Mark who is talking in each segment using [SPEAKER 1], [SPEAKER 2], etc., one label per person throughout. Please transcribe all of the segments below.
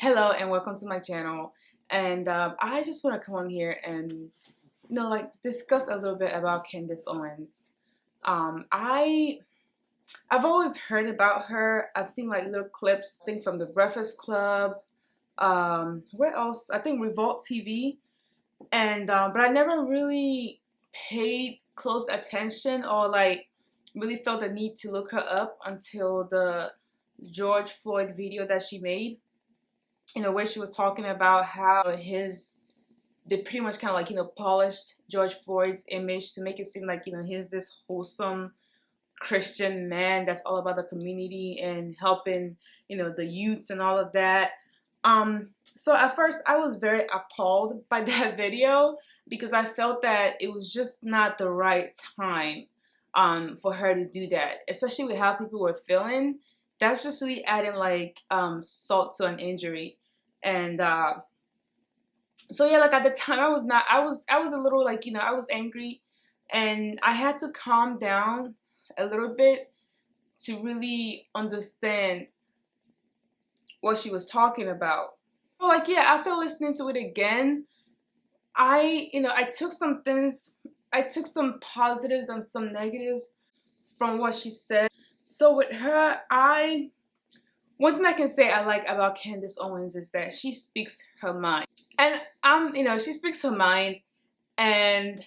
[SPEAKER 1] Hello and welcome to my channel. And I just want to come on here and discuss a little bit about Candace Owens. I've always heard about her. I've seen like little clips, I think from the Breakfast Club. Where else? I think Revolt TV. And but I never really paid close attention or like really felt the need to look her up until the George Floyd video that she made. Where she was talking about how they pretty much kind of like, polished George Floyd's image to make it seem like, he's this wholesome Christian man that's all about the community and helping, the youths and all of that. So at first I was very appalled by that video because I felt that it was just not the right time, for her to do that, especially with how people were feeling. That's just really adding like, salt to an injury. And so yeah, like at the time I was a little like, I was angry and I had to calm down a little bit to really understand what she was talking about. So like, yeah, after listening to it again, I took some things, I took some positives and some negatives from what she said. So with her, one thing I can say I like about Candace Owens is that she speaks her mind. And she speaks her mind, and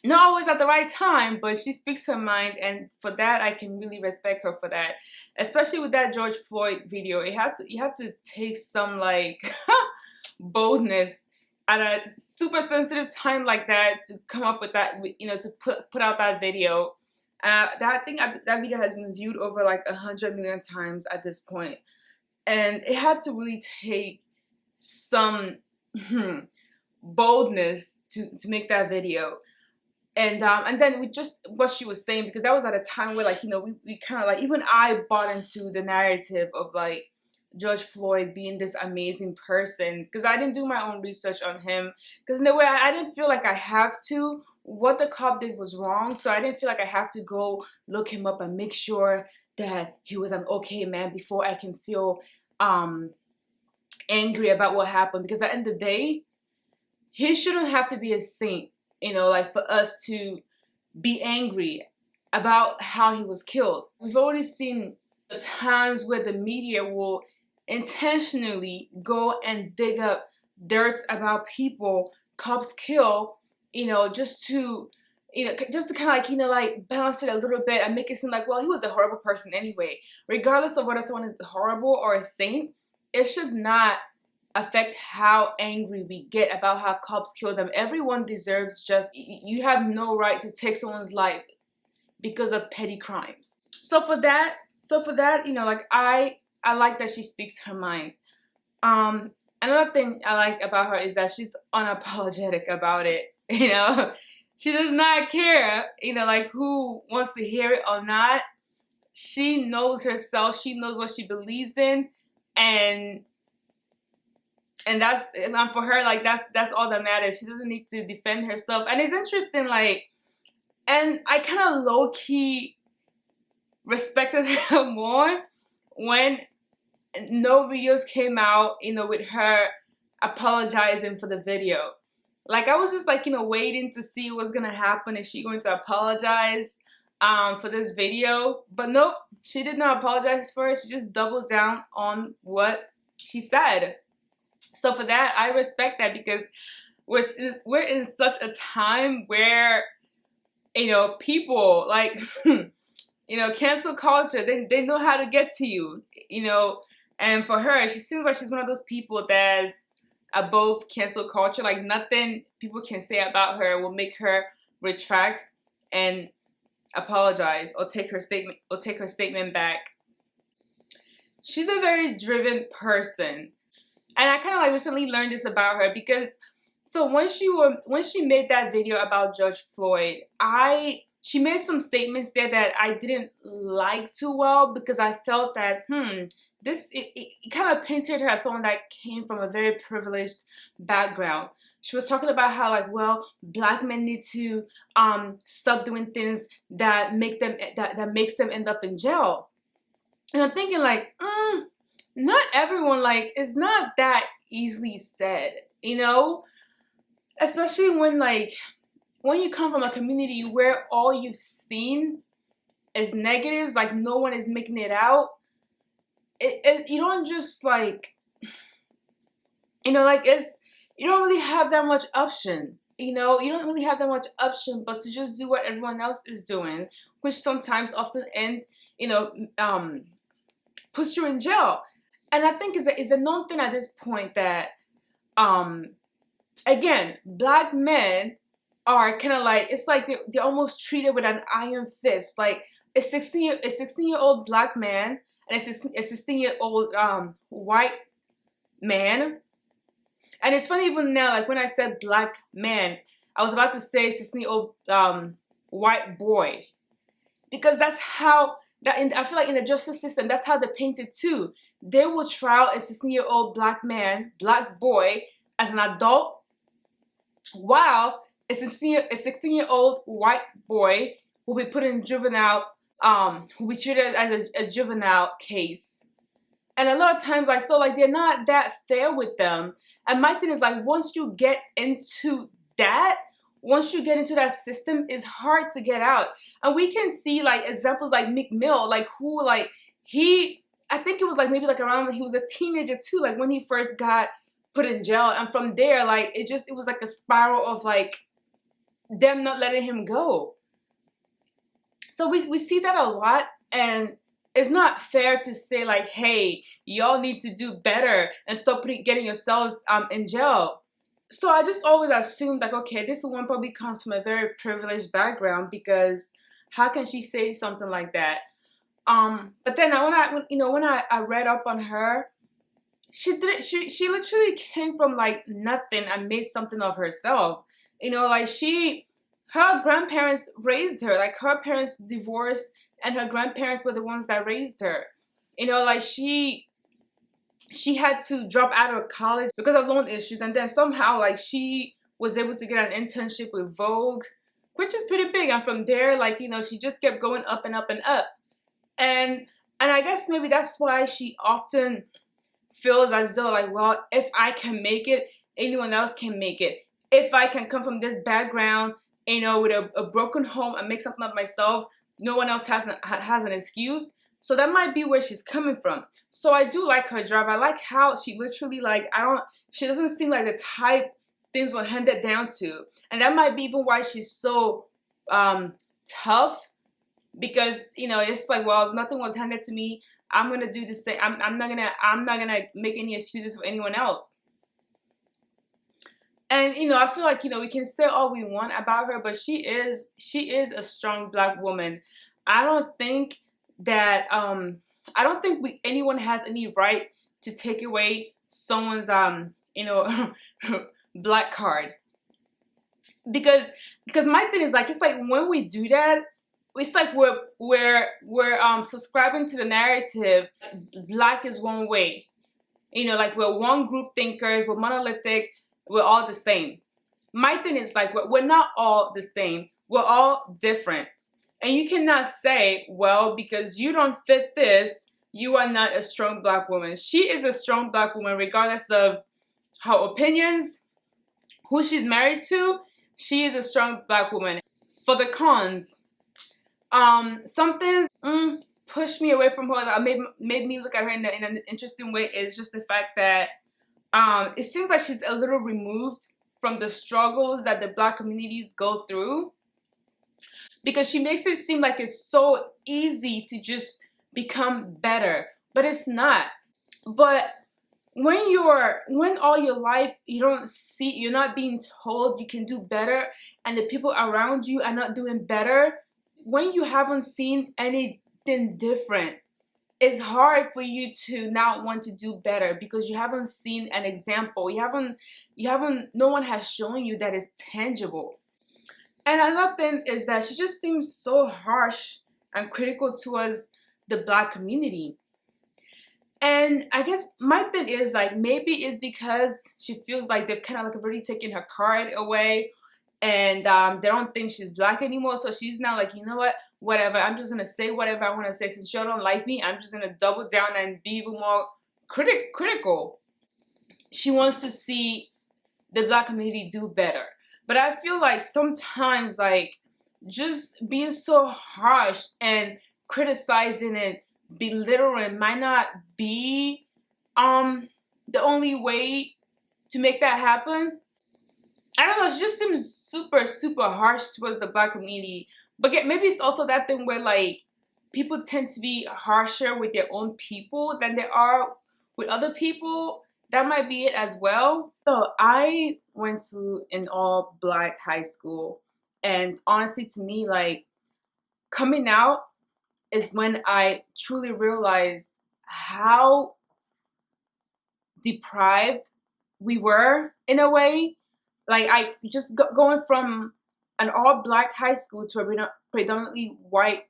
[SPEAKER 1] not always at the right time, but she speaks her mind, and for that I can really respect her for that. Especially with that George Floyd video. You have to take some like boldness at a super sensitive time like that to come up with that, to put out that video. I think that video has been viewed over like 100 million times at this point, and it had to really take some boldness to make that video. And then with just what she was saying, because that was at a time where like, we kind of like, even I bought into the narrative of like George Floyd being this amazing person, because I didn't do my own research on him, because in a way I didn't feel like I have to. What the cop did was wrong, so I didn't feel like I have to go look him up and make sure that he was an okay man before I can feel angry about what happened. Because at the end of the day, he shouldn't have to be a saint, like for us to be angry about how he was killed. We've already seen the times where the media will intentionally go and dig up dirt about people cops kill, just to kind of like balance it a little bit and make it seem like, well, he was a horrible person anyway. Regardless of whether someone is horrible or a saint, it should not affect how angry we get about how cops kill them. Everyone deserves just, you have no right to take someone's life because of petty crimes. So for that, like I like that she speaks her mind. Another thing I like about her is that she's unapologetic about it. She does not care, like who wants to hear it or not. She knows herself. She knows what she believes in, and for her, like that's all that matters. She doesn't need to defend herself. And it's interesting, like, and I kind of low key respected her more when no videos came out, with her apologizing for the video. Like, I was just like, waiting to see what's gonna happen. Is she going to apologize for this video? But nope, she did not apologize for it. She just doubled down on what she said. So for that, I respect that, because we're in such a time where, people like, cancel culture, they know how to get to you, and for her, she seems like she's one of those people that's above cancel culture. Like, nothing people can say about her will make her retract and apologize or take her statement back. She's a very driven person, and I kind of like recently learned this about her, because so when she made that video about George Floyd, she made some statements there that I didn't like too well, because I felt that it kind of painted her as someone that came from a very privileged background. She was talking about how, like, well, black men need to stop doing things that makes them end up in jail. And I'm thinking, like, not everyone, like, it's not that easily said, you know? Especially when you come from a community where all you've seen is negatives, like no one is making it out. You don't just like, like you don't really have that much option. You don't really have that much option but to just do what everyone else is doing, which sometimes often end, puts you in jail. And I think is a known thing at this point that, again, black men are kind of like, it's like they're almost treated with an iron fist. Like a 16-year-old black man and a 16-year-old white man. And it's funny even now, like when I said black man, I was about to say 16-year-old white boy, because that's how I feel like in the justice system, that's how they're painted too. They will trial a 16-year-old black man, black boy, as an adult, while a 16-year-old white boy will be put in juvenile, will be treated as a juvenile case. And a lot of times, they're not that fair with them. And my thing is, like, once you get into that system, it's hard to get out. And we can see, like, examples like Meek Mill, like, who, like, I think it was, like, maybe, like, around when he was a teenager, too, like, when he first got put in jail. And from there, like, it was, like, a spiral of, like, them not letting him go. So we see that a lot, and it's not fair to say, like, hey, y'all need to do better and stop getting yourselves in jail. So I just always assumed, like, okay, this woman probably comes from a very privileged background, because how can she say something like that? But then when I read up on her, she literally came from like nothing and made something of herself. Like her grandparents raised her. Like her parents divorced, and her grandparents were the ones that raised her. Like she had to drop out of college because of loan issues, and then somehow like she was able to get an internship with Vogue, which is pretty big. And from there, like, she just kept going up and up and up. And I guess maybe that's why she often feels as though, like, well, if I can make it, anyone else can make it. If I can come from this background, with a broken home and make something of myself, no one else has an excuse. So that might be where she's coming from. So I do like her drive. I like how she literally, like, she doesn't seem like the type things were handed down to. And that might be even why she's so tough, because, it's like, well, if nothing was handed to me, I'm going to do the same. I'm not going to make any excuses for anyone else. And, I feel like, we can say all we want about her, but she is a strong black woman. I don't think that, anyone has any right to take away someone's, black card. Because my thing is, like, it's like when we do that, it's like we're subscribing to the narrative black is one way. Like we're one group thinkers, we're monolithic, we're all the same. My thing is, like, we're not all the same. We're all different. And you cannot say, well, because you don't fit this, you are not a strong black woman. She is a strong black woman regardless of her opinions, who she's married to. She is a strong black woman. For the cons, some things pushed me away from her that made me look at her in an interesting way is just the fact that it seems like she's a little removed from the struggles that the black communities go through, because she makes it seem like it's so easy to just become better, but it's not. But when all your life you're not being told you can do better, and the people around you are not doing better, when you haven't seen anything different, it's hard for you to not want to do better, because you haven't seen an example. No one has shown you that it's tangible. And another thing is that she just seems so harsh and critical towards the black community. And I guess my thing is, like, maybe it's because she feels like they've kind of like already taken her card away, and they don't think she's black anymore. So she's now like, you know what, whatever, I'm just gonna say whatever I want to say. Since y'all don't like me, I'm just gonna double down and be even more critical. She wants to see the Black community do better. But I feel like sometimes, like, just being so harsh and criticizing and belittling might not be the only way to make that happen. I don't know, she just seems super, super harsh towards the Black community. But maybe it's also that thing where, like, people tend to be harsher with their own people than they are with other people. That might be it as well. So I went to an all-Black high school. And honestly, to me, like, coming out is when I truly realized how deprived we were in a way. Like, I just going from an all-Black high school to a predominantly white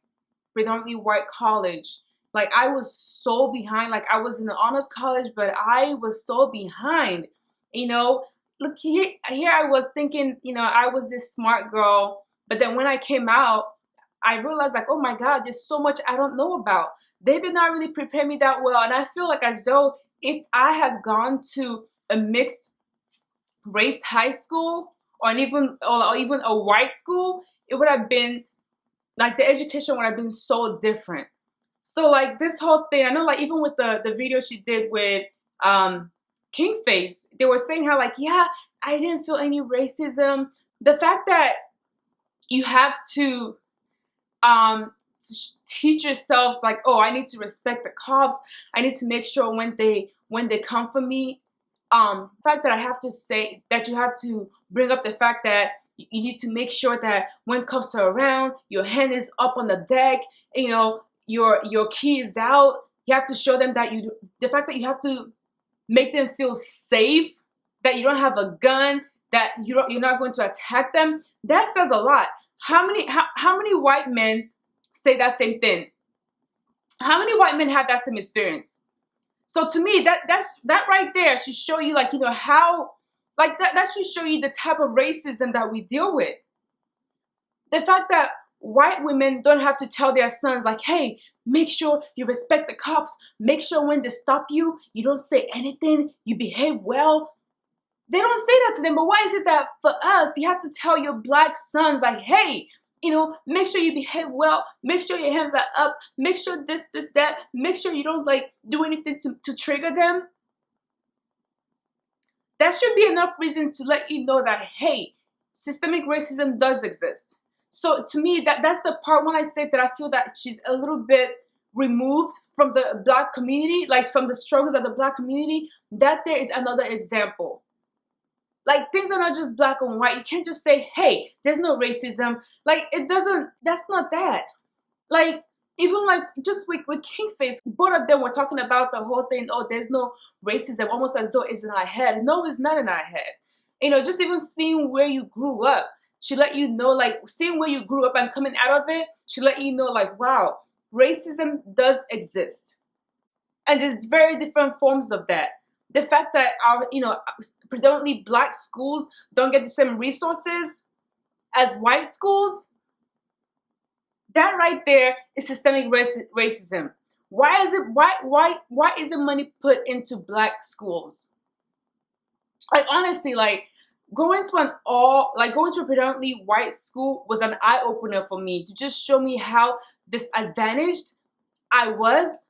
[SPEAKER 1] college. Like, I was so behind. Like, I was in an honors college, but I was so behind. You know, look, here I was thinking, you know, I was this smart girl. But then when I came out, I realized, like, oh my God, there's so much I don't know about. They did not really prepare me that well. And I feel like as though if I had gone to a mixed race high school or even a white school, it would have been, like, the education would have been so different. So, like, this whole thing, I know, like, even with the video she did with Kingface, they were saying how, like, yeah, I didn't feel any racism. The fact that you have to teach yourselves, like, oh, I need to respect the cops. I need to make sure when they come for me, the fact that I have to say that you have to bring up the fact that you need to make sure that when cops are around, your hand is up on the deck, you know, your key is out. You have to show them that the fact that you have to make them feel safe, that you don't have a gun, that you're not going to attack them. That says a lot. How many white men say that same thing? How many white men have that same experience? So to me, that right there should show you, like, you know, how, like, that should show you the type of racism that we deal with. The fact that white women don't have to tell their sons, like, hey, make sure you respect the cops. Make sure when they stop you, you don't say anything. You behave well. They don't say that to them. But why is it that for us, you have to tell your Black sons, like, hey, you know, make sure you behave well. Make sure your hands are up. Make sure this, that. Make sure you don't, like, do anything to trigger them. That should be enough reason to let you know that, hey, systemic racism does exist. So to me, that's the part when I say that I feel that she's a little bit removed from the Black community, like from the struggles of the Black community, that there is another example. Like, things are not just black and white. You can't just say, hey, there's no racism. Like, that's not that. Like, even like just with Kingface, both of them were talking about the whole thing, oh, there's no racism, almost as though it's in our head. No, it's not in our head. You know, just even seeing where you grew up, she let you know, like, seeing where you grew up and coming out of it, she let you know, like, wow, racism does exist. And there's very different forms of that. The fact that our, you know, predominantly Black schools don't get the same resources as white schools, that right there is systemic racism. Why isn't money put into Black schools? Like, honestly, like, going to a predominantly white school was an eye-opener for me, to just show me how disadvantaged I was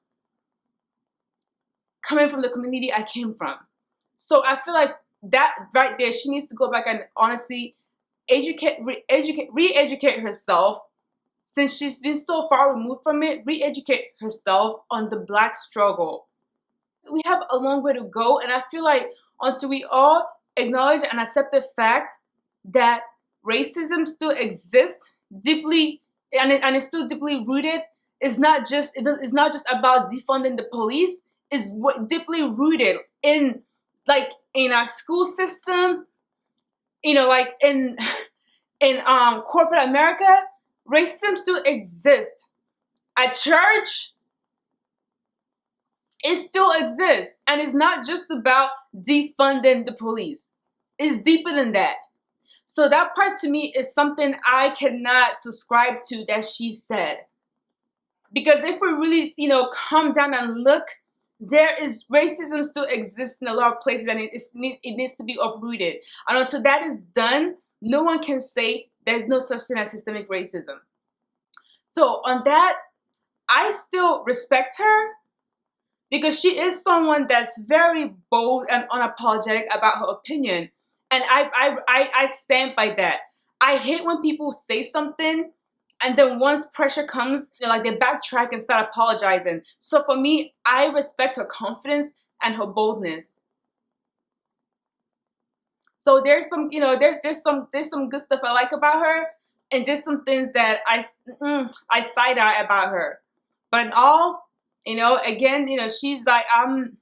[SPEAKER 1] coming from the community I came from. So I feel like that right there, she needs to go back and honestly re-educate herself, since she's been so far removed from it, re-educate herself on the Black struggle. So we have a long way to go, and I feel like until we all acknowledge and accept the fact that racism still exists deeply, and it's still deeply rooted, it's not just about defunding the police. Is deeply rooted in, like, in our school system, you know, like in corporate America. Racism still exists. At church, it still exists, and it's not just about defunding the police. It's deeper than that. So that part to me is something I cannot subscribe to that she said, because if we really, you know, come down and look there is racism still exists in a lot of places, and it needs to be uprooted. And until that is done, no one can say there's no such thing as systemic racism. So on that, I still respect her because she is someone that's very bold and unapologetic about her opinion. And I stand by that. I hate when people say something and then once pressure comes, like they backtrack and start apologizing. So for me, I respect her confidence and her boldness. So there's some, there's some good stuff I like about her, and just some things that I side eye about her. But in all, again, she's like, I'm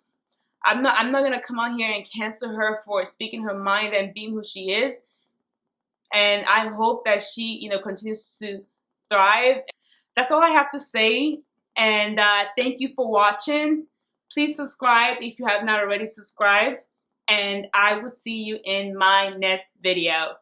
[SPEAKER 1] not gonna come on here and cancel her for speaking her mind and being who she is. And I hope that she, continues to thrive. That's all I have to say. And thank you for watching. Please subscribe if you have not already subscribed. And I will see you in my next video.